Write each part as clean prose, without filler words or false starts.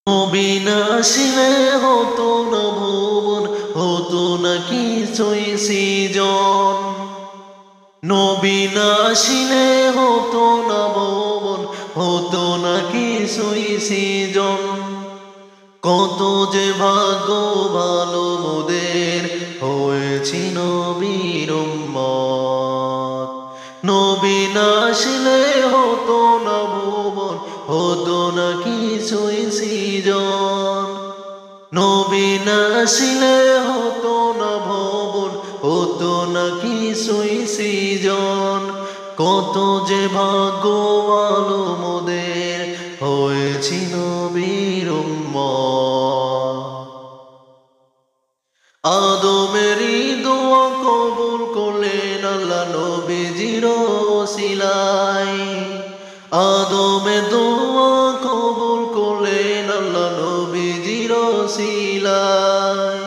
নবী না আসিলে হতো না ভুবন, হতো না কিছুই সৃজন। নবী না আসিলে হতো না ভুবন, হতো না কিছুই সৃজন। কত যে ভাগ্য ভালো মোদের, হয়েছি নবীর উম্মত। নবী না আসিলে হতো না ভুবন, হতো না কিছুই সৃজন। নবী না আসিলে হতো না ভুবন, হতো না কিছুই সৃজন। কত যে ভাগ্য ভালো মোদের, হয়েছি নবীর উম্মত। আদমেরই দোয়া কবুল করলেন আল্লাহ নবীজির ওসিলায়। আদমের দোয়া কবুল করলেন আল্লাহ নবীজির ওসিলায়।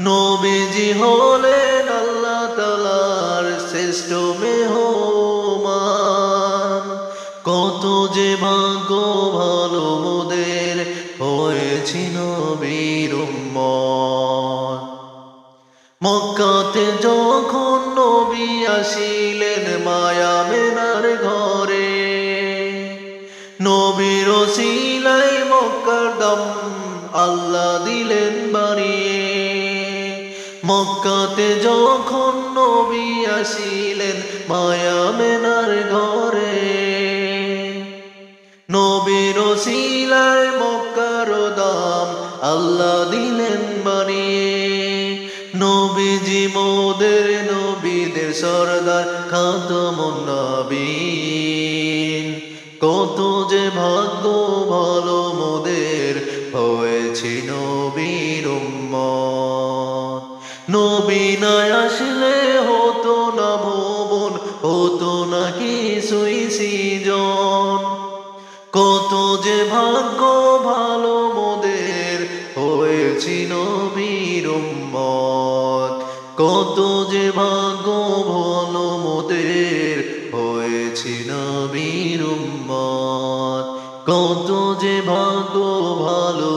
নবীজি হলেন আল্লাহ তাআলার শ্রেষ্ঠ মেহমান। কত যে ভাগ্য ভালো মোদের, হয়েছি নবীর উম্মত। মক্কাতে যখন নবী আসিলেন মায়া মেনার ঘরে, নবীর ওসিলায় মক্কার দাম আল্লাহ দিলেন বাড়িয়ে। মক্কাতে যখন নবী আসিলেন মায়া মেনার ঘরে, নবীর ওসিলায় মক্কার দাম আল্লাহ দিলেন বাড়িয়ে। নবীজি মোদের নবীদের সরদার খাতমুন নবীন। কত যে ভাগ্য ভালো মোদের, হয়েছি নবীর উম্মত। নবী না আসলে হতো না ভুবন, হতো না কিছুই সৃজন। কত যে ভাগ্য ভালো মোদের, হয়েছি নবীর উম্মত। কত যে ভাগ্য ভালো মোদের, হয়েছি নবীর উম্মত। কত যে ভাগ্য ভালো